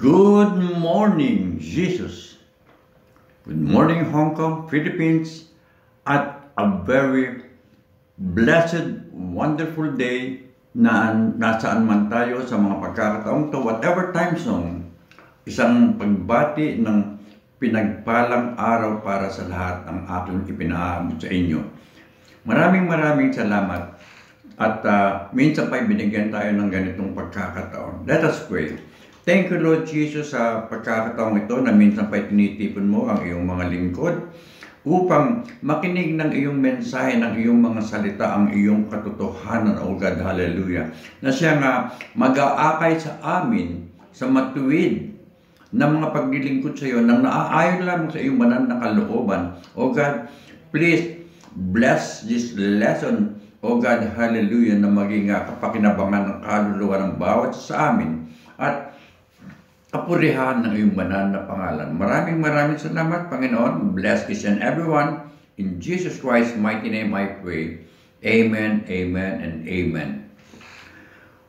Good morning, Jesus. Good morning, Hong Kong, Philippines, at a very blessed, wonderful day na nasaan man tayo sa mga pagkakataong to, whatever time zone, isang pagbati ng pinagpalang araw para sa lahat ng aking ipinaabot sa inyo. Maraming salamat at minsan pa binigyan tayo ng ganitong pagkakataon. Let us pray. Thank you, Lord Jesus, sa pagkakataong ito na minsan pa tinitipon mo ang iyong mga lingkod upang makinig ng iyong mensahe, ng iyong mga salita, ang iyong katotohanan, O God, hallelujah, na siya nga mag-aakay sa amin sa matuwid na mga paglilingkod sa iyo, nang naaayon lamang sa iyong banal na kalooban. O God, please bless this lesson, O God, hallelujah, na maging kapakinabangan ng kaluluwa ng bawat sa amin at kapurihan ng iyong banal na pangalan. Maraming salamat, Panginoon. Bless each and everyone. In Jesus Christ's mighty name I pray. Amen, amen, and amen.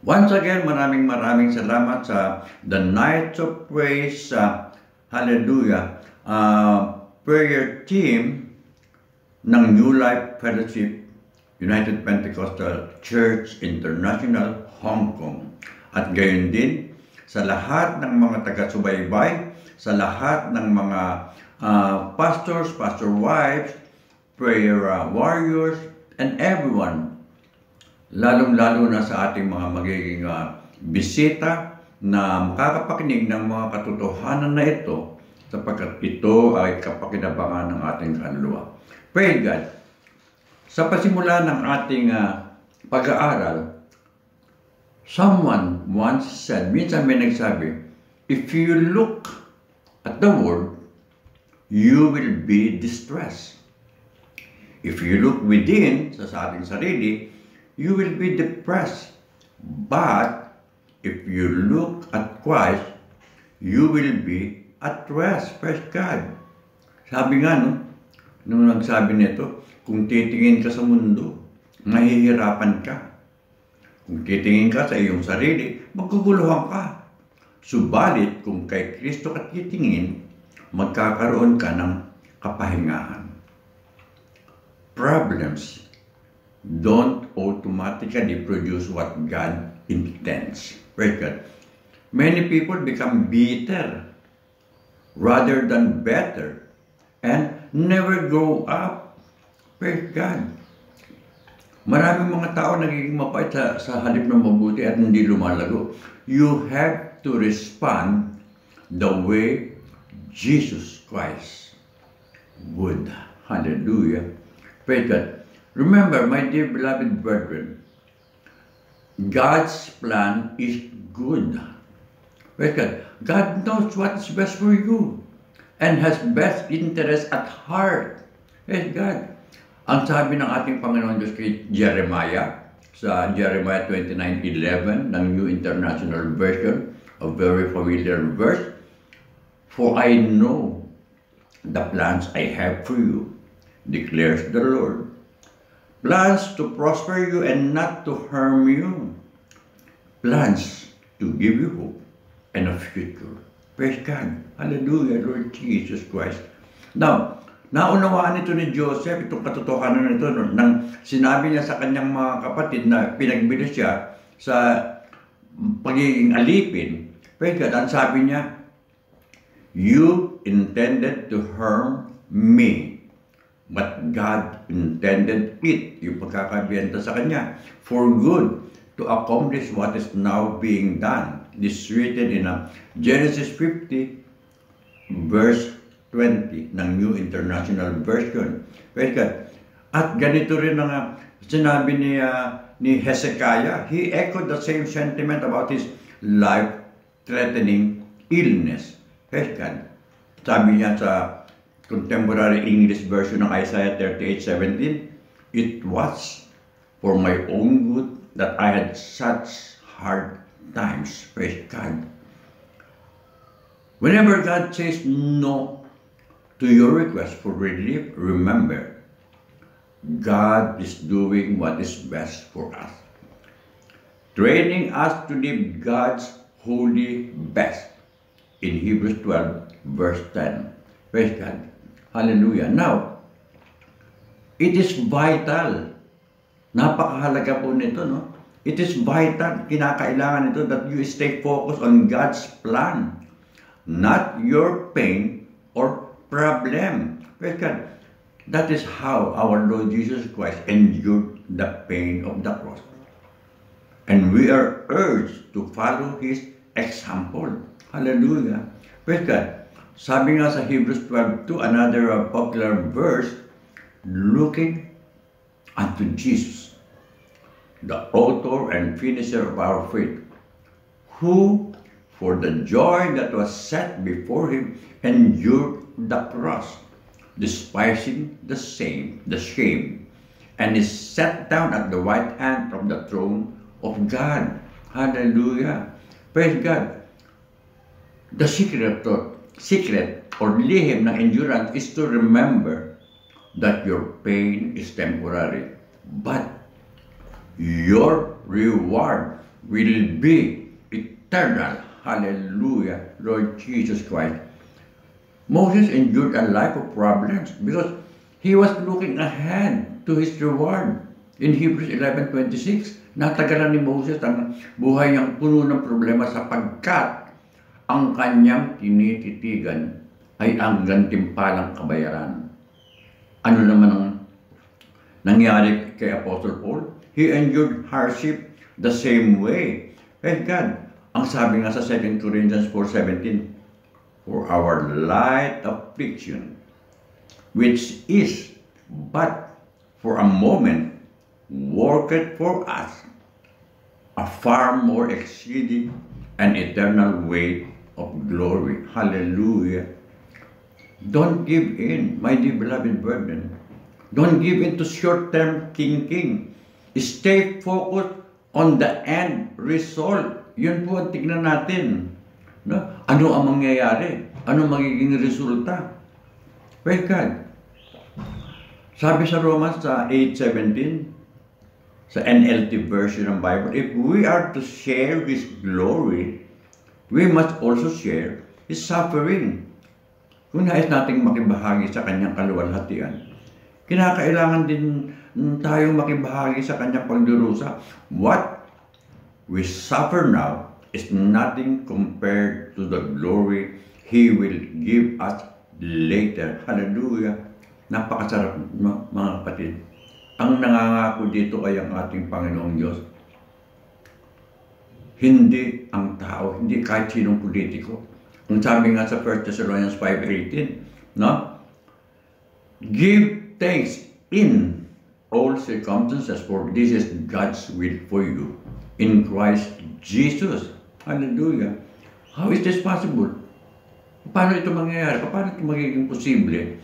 Once again, maraming salamat sa The Night of Praise, hallelujah, prayer team ng New Life Fellowship United Pentecostal Church International, Hong Kong. At gayon din, sa lahat ng mga taga-subaybay, sa lahat ng mga pastors, pastor wives, prayer warriors, and everyone, lalong-lalo na sa ating mga magiging bisita na makakapakinig ng mga katotohanan na ito, sapagkat ito ay kapakinabangan ng ating kaluluwa. Pray God. Sa pasimula ng ating pag-aaral, someone once said, minsan may nagsabi, if you look at the world, you will be distressed. If you look within, sa ating sarili, you will be depressed. But if you look at Christ, you will be at rest. Praise God. Sabi nga, no, nung nagsabi nito, kung titingin ka sa mundo, mahihirapan ka. Kung titingin ka sa iyong sarili, magkuguluhan ka. Subalit, kung kay Kristo ka titingin, magkakaroon ka ng kapahingahan. Problems don't automatically produce what God intends. Praise God. Many people become bitter rather than better and never grow up. Praise God. Maraming mga tao nagiging mapait sa halip ng mabuti at hindi lumalago. You have to respond the way Jesus Christ would. Hallelujah. Praise God. Remember, my dear beloved brethren, God's plan is good. Praise God. God knows what is best for you and has best interest at heart. Praise God. Ang sabi ng ating Panginoon Diyos kay Jeremiah, sa Jeremiah 29:11 ng New International Version, a very familiar verse, for I know the plans I have for you, declares the Lord. Plans to prosper you and not to harm you. Plans to give you hope and a future. Praise God. Hallelujah, Lord Jesus Christ. Now, naunawaan ito ni Joseph, itong katotohanan nito, nang sinabi niya sa kanyang mga kapatid na pinagbili siya sa pagiging alipin. Praise God, ang sabi niya, you intended to harm me, but God intended it, yung pagkakabiyenta sa kanya, for good, to accomplish what is now being done. This is written in Genesis 50, verse 20 ng New International Version. Praise God. At ganito rin ang sinabi ni Hezekiah. He echoed the same sentiment about his life-threatening illness. Praise God. Sabi niya sa contemporary English version ng Isaiah 38:17, it was for my own good that I had such hard times. Praise God. Whenever God says no to your request for relief, remember, God is doing what is best for us, training us to live God's holy best. in Hebrews 12, verse 10. Praise God. Hallelujah. Now, it is vital. Napakahalaga po nito, no? It is vital, kinakailangan nito that you stay focused on God's plan, not your pain or problem. Praise God. That is how our Lord Jesus Christ endured the pain of the cross. And we are urged to follow His example. Hallelujah. Praise God. Sabi nga sa Hebrews 12:2, another popular verse, looking unto Jesus, the author and finisher of our faith, who, for the joy that was set before Him, endured the cross, despising the shame, and is set down at the right hand of the throne of God. Hallelujah. Praise God. The secret or lihim ng endurance is to remember that your pain is temporary, but your reward will be eternal. Hallelujah, Lord Jesus Christ. Moses endured a life of problems because he was looking ahead to his reward. In Hebrews 11:26, natagalan ni Moses ang buhay niyang puno ng problema sapagkat ang kanyang tinititigan ay ang gantimpalang kabayaran. Ano naman ang nangyari kay Apostle Paul? He endured hardship the same way. Thank God. Ang sabi nga sa 2 Corinthians 4:17, for our light affliction, which is but for a moment, worketh for us a far more exceeding and eternal weight of glory. Hallelujah. Don't give in, my dear beloved brethren. Don't give in to short-term thinking. Stay focused on the end result. Yun po ang tignan natin. No? Ano ang mangyayari? Ano magiging resulta? Praise God. Sabi sa Romans 8:17, sa NLT version ng Bible, if we are to share His glory, we must also share His suffering. Kung nais nating makibahagi sa Kanyang kaluwalhatian, kinakailangan din tayong makibahagi sa Kanyang pagdurusa. What we suffer now is nothing compared to the glory He will give us later. Hallelujah. Napakasarap, mga kapatid. Ang nangangako dito ay ang ating Panginoong Diyos. Hindi ang tao, hindi kahit sinong politiko. Ang sabi nga sa 1 Thessalonians 5:18, no? Give thanks in all circumstances, for this is God's will for you in Christ Jesus. Hallelujah. How is this possible? Paano ito mangyayari? Paano ito magiging posible?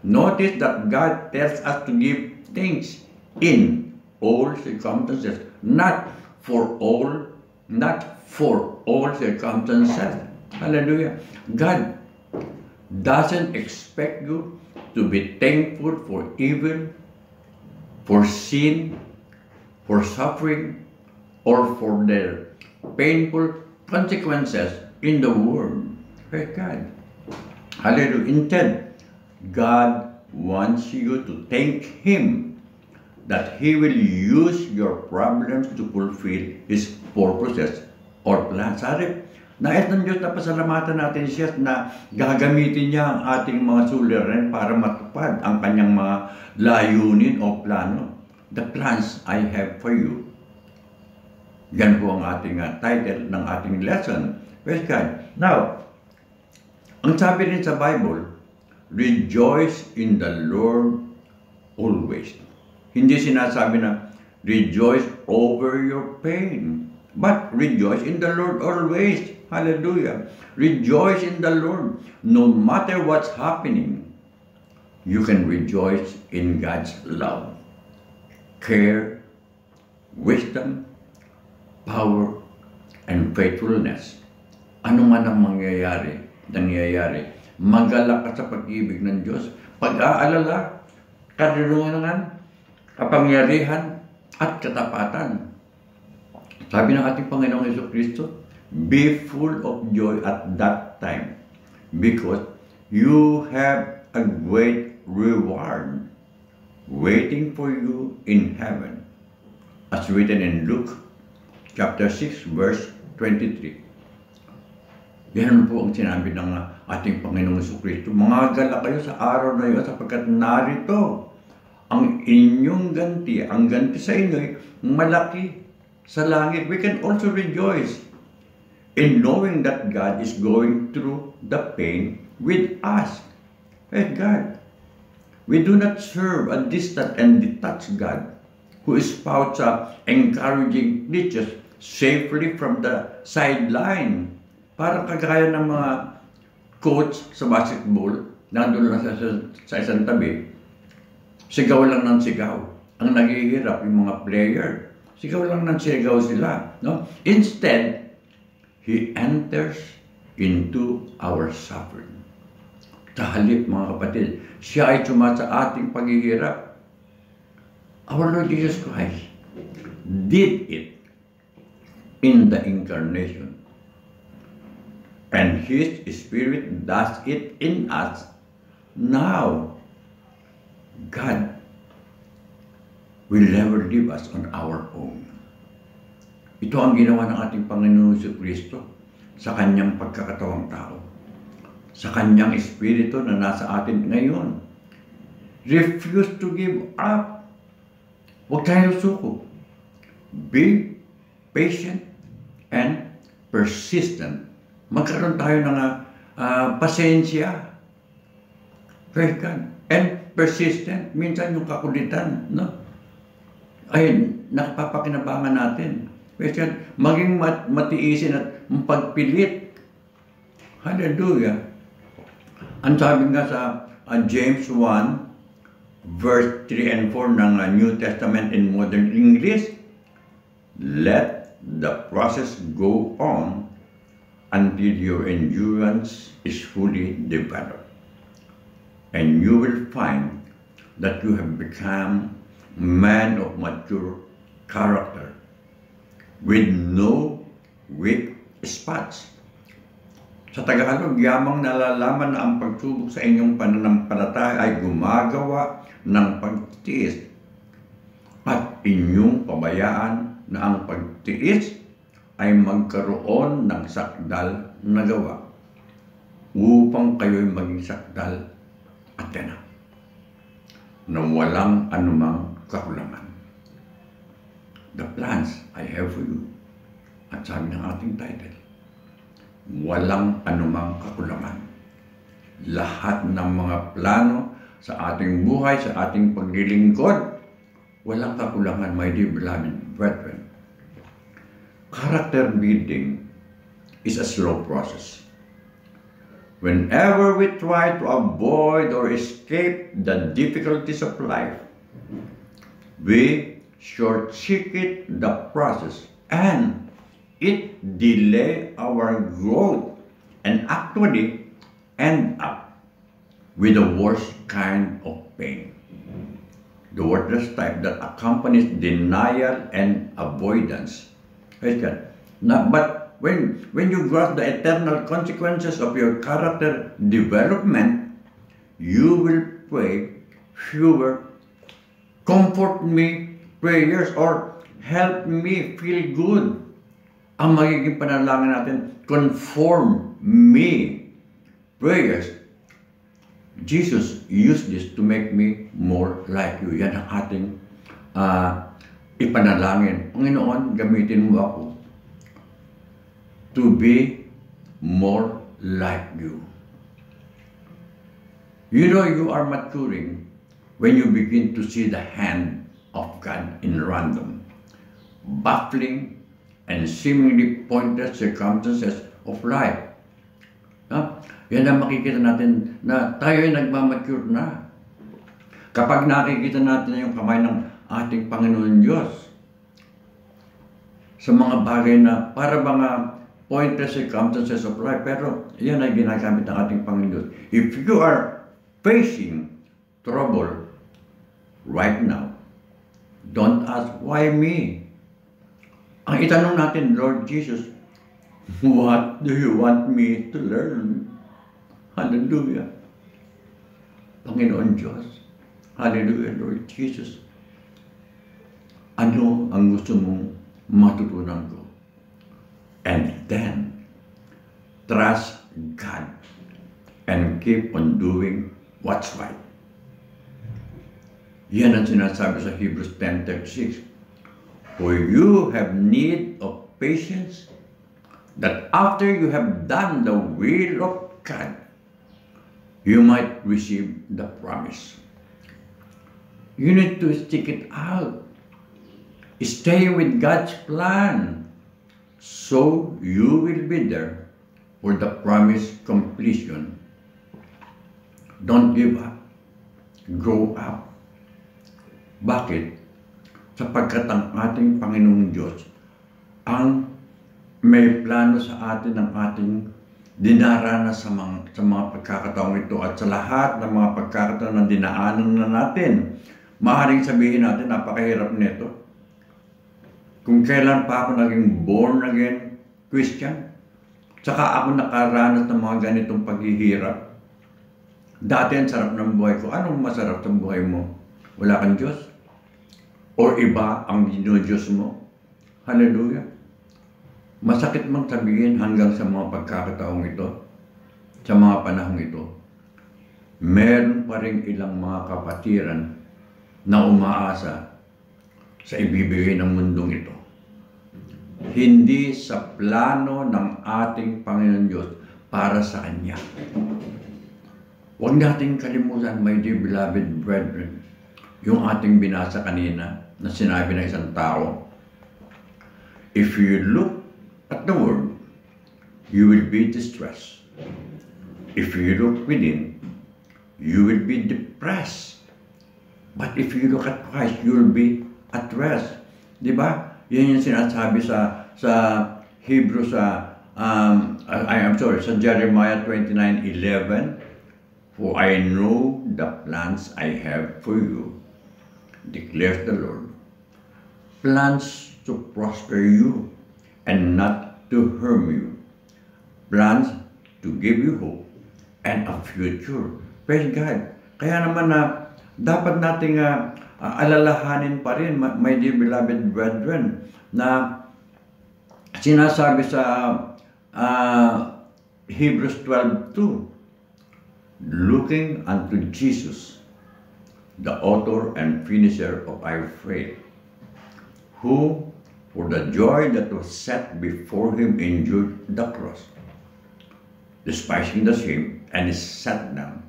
Notice that God tells us to give thanks in all circumstances, not for all circumstances. Hallelujah. God doesn't expect you to be thankful for evil, for sin, for suffering, or for their painful consequences in the world. Praise God. Hallelujah. Instead, God wants you to thank Him that He will use your problems to fulfill His purposes or plans. Nais ng Diyos na pasalamatan natin siya na gagamitin niya ang ating mga suliranin para matupad ang kanyang mga layunin o plano. The plans I have for you. Yan po ang ating title ng ating lesson. Praise God. Now, ang sabi rin sa Bible, rejoice in the Lord always. Hindi sinasabi na rejoice over your pain, but rejoice in the Lord always. Hallelujah. Rejoice in the Lord. No matter what's happening, you can rejoice in God's love, care, wisdom, power, and faithfulness. Ano man ang nangyayari, magalak ka sa pag-ibig ng Diyos, pag-aalala, karunungan, kapangyarihan, at katapatan. Sabi ng ating Panginoong Jesucristo, Be full of joy at that time because you have a great reward waiting for you in heaven, as written in Luke chapter 6 verse 23. Yan po ang sinabi ng ating Panginoong Jesucristo. Mangagala kayo sa araw na yun sapagkat narito ang inyong ganti. Ang ganti sa inyo ay malaki sa langit. We can also rejoice in knowing that God is going through the pain with us. Praise God. We do not serve a distant and detached God who spouts encouraging preachers safely from the sideline. Parang kagaya ng mga coach sa basketball, nandun lang sa isang tabi, sigaw lang ng sigaw. Ang naghihirap yung mga player, sigaw lang ng sigaw sila. No? Instead, He enters into our suffering. Sa halip, mga kapatid, siya ay sa ating paghihirap. Our Lord Jesus Christ did it in the incarnation. And His Spirit does it in us now. God will never leave us on our own. Ito ang ginawa ng ating Panginoon Jesucristo sa Kanyang pagkakatawang tao. Sa Kanyang Espiritu na nasa atin ngayon. Refuse to give up. Huwag tayo suko. Be patient and persistent. Magkaroon tayo ng pasensya. Praise God. And persistent. Minsan yung kakulitan, no? Ay, nakapapakinabangan natin. Praise God. Maging matiisin at pagpilit. Hallelujah. Ang sabi nga sa James 1, verse 3 and 4 ng New Testament in Modern English, let the process go on until your endurance is fully developed. And you will find that you have become a man of mature character with no weak spots. Sa Tagalog, yamang nalalaman na ang pagsubok sa inyong pananampalataya ay gumagawa ng pagtiis at inyong pabayaan na ang pagtiis ay magkaroon ng sakdal na gawa upang kayo'y maging sakdal at ganap na walang anumang kakulangan. The plans I have for you, at sabi ng ating title, walang anumang kakulangan. Lahat ng mga plano sa ating buhay, sa ating paglilingkod, walang kakulangan, my dear beloved brethren. Character building is a slow process. Whenever we try to avoid or escape the difficulties of life, we short-circuit the process and it delay our growth and actually end up with the worst kind of pain. The worthless type that accompanies denial and avoidance. But when you grasp the eternal consequences of your character development, you will pray fewer comfort me prayers or help me feel good. Ang magiging panalangin natin, conform me prayers. Jesus used this to make me more like you. Yan ang ating ipanalangin. Panginoon, gamitin mo ako to be more like you. You know you are maturing when you begin to see the hand of God in random, baffling, and seemingly pointless circumstances of life. Yan ang makikita natin na tayo ay nagmamature na. Kapag nakikita natin yung kamay ng ating Panginoon Diyos sa mga bagay na para mga pointless circumstances of life, pero yan ay ginagamit ng ating Panginoon. If you are facing trouble right now, don't ask, why me? Ang itanong natin, Lord Jesus, What do you want me to learn? Hallelujah. Panginoon Diyos. Hallelujah, Lord Jesus. Ano ang gusto mong matutunan ko? And then, trust God and keep on doing what's right. Yan ang sinasabi sa Hebrews 10:36. For you have need of patience, that after you have done the will of God, you might receive the promise. You need to stick it out. Stay with God's plan, so you will be there for the promised completion. Don't give up. Grow up. Bakit? Sapagkat ang ating Panginoong Diyos ang may plano sa atin ng ating dinaranas sa mga pagkakataong ito at sa lahat ng mga pagkakataon na dinaanan na natin. Maaaring sabihin natin, napakahirap nito. Kung kailan pa ako naging born again Christian, tsaka ako nakaranas ng mga ganitong paghihirap. Dati ang sarap ng buhay ko. Anong masarap sa buhay mo? Wala kang Diyos? O iba ang Diyos mo? Hallelujah. Masakit mang sabihin hanggang sa mga pagkakataong ito, sa mga panahong ito, meron pa rin ilang mga kapatiran na umaasa sa ibibigay ng mundong ito. Hindi sa plano ng ating Panginoon Diyos para sa Kanya. Huwag nating kalimutan, my dear beloved brethren, yung ating binasa kanina na sinabi ng isang tao, if you look at the world, you will be distressed. If you look within, you will be depressed. But if you look at Christ, you will be at rest. Di ba? Yan yung sinasabi sa Hebrews, sa Jeremiah 29:11. For I know the plans I have for you, declares the Lord. Plans to prosper you and not to harm you. Plans to give you hope and a future. Praise God. Kaya naman na dapat nating alalahanin pa rin, my dear beloved brethren, na sinasabi sa Hebrews 12:2, looking unto Jesus, the author and finisher of our faith, who, for the joy that was set before him, endured the cross, despising the shame, and is sat down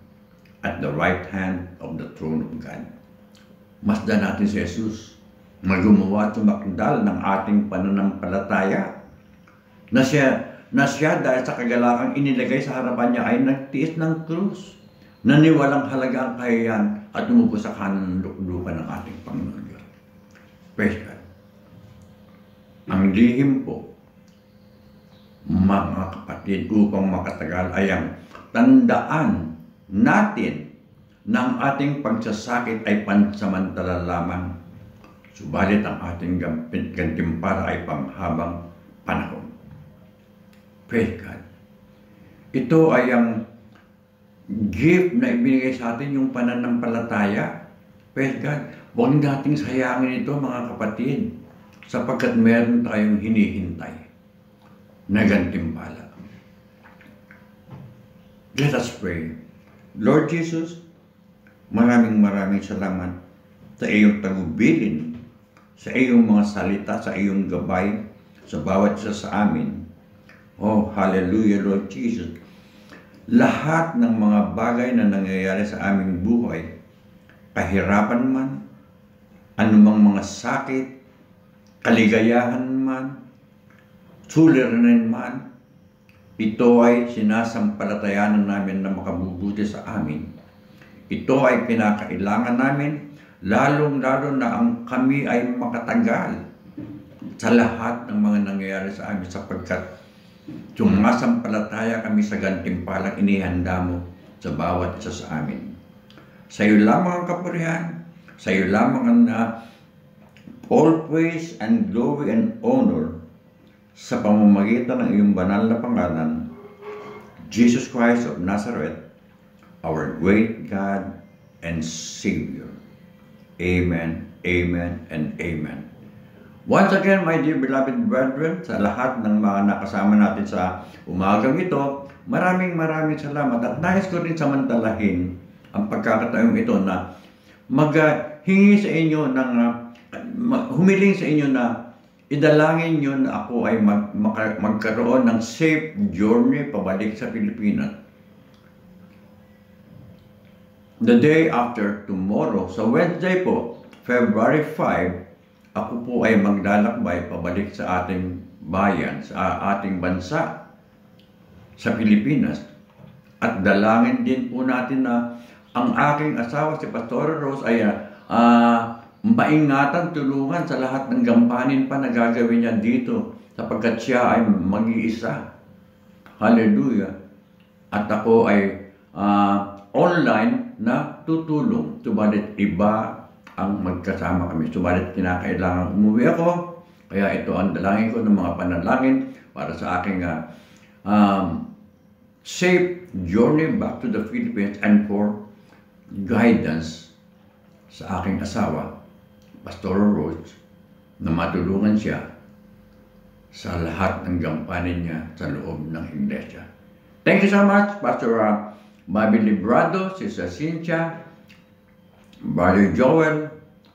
at the right hand of the throne of God. Masdan natin si Jesus na gumawa at sumakdal ng ating pananampalataya, na siya dahil sa kagalakang inilagay sa harapan niya ay nagtiis ng krus, na niwalang halaga ang kahiyan at umupo sa kanan ng luklukan ng ating Panginoon Diyos. Praise God. Ang lihim po, mga kapatid, upang makatagal ay ang tandaan natin na ang ating pagsasakit ay pansamantala lamang, subalit ang ating gantimpala ay panghabang panahon. Praise God. Ito ay ang gift na ibinigay sa atin, yung pananampalataya. Praise God. Huwag nating sayangin ito, mga kapatid, sapagkat meron tayong hinihintay na gantimpala. Let us pray. Lord Jesus, maraming salamat sa iyong tagubilin, sa iyong mga salita, sa iyong gabay, sa bawat isa sa amin. Oh, hallelujah, Lord Jesus. Lahat ng mga bagay na nangyayari sa aming buhay, kahirapan man, anumang mga sakit, kaligayahan man, suliranin man, ito ay sinasampalatayanan namin na makabubuti sa amin. Ito ay kinakailangan namin, lalong-lalo na ang kami ay makatagal sa lahat ng mga nangyayari sa amin, sapagkat sumasampalataya kami sa gantimpalang inihanda mo sa bawat isa sa amin. Sa iyo lamang ang kapurihan, sa iyo lamang ang all praise and glory and honor sa pamamagitan ng iyong banal na pangalan, Jesus Christ of Nazareth, our great God and Savior. Amen, amen, and amen. Once again, my dear beloved brethren, sa lahat ng mga nakasama natin sa umagang ito, maraming salamat at nais ko rin samantalahin ang pagkakataong ito na maghingi sa inyo ng humiling sa inyo na idalangin nyo na ako ay magkaroon ng safe journey pabalik sa Pilipinas. The day after tomorrow, sa Wednesday po, February 5, ako po ay maglalakbay pabalik sa ating bayan, sa ating bansa, sa Pilipinas. At dalangin din po natin na ang aking asawa, si Pastor Rose, ay maingatan, tulungan sa lahat ng gampanin pa na gagawin niya dito sapagkat siya ay mag-iisa. Hallelujah. At ako ay online na tutulong. Subalit iba ang magkasama kami. Subalit kinakailangan umuwi ako. Kaya ito ang dalangin ko ng mga panalangin para sa aking safe journey back to the Philippines and for guidance sa aking asawa, Pastor Rose, na matulungan siya sa lahat ng gampanin niya sa loob ng iglesia. Thank you so much, Pastor Bobby Librado, Sister Cynthia, Brother Joel,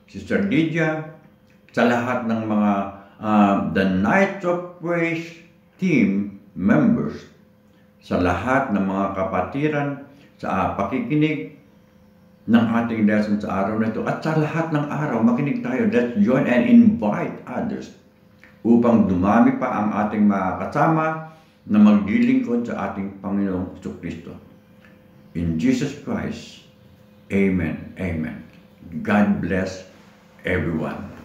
Sister Lydia, sa lahat ng mga The Nights of Praise team members, sa lahat ng mga kapatiran, sa pakikinig ng ating lesson sa araw na ito, at sa lahat ng araw, makinig tayo. Let's join and invite others upang dumami pa ang ating mga kasama na maglilingkod sa ating Panginoong Jesucristo. In Jesus Christ, amen, amen. God bless everyone.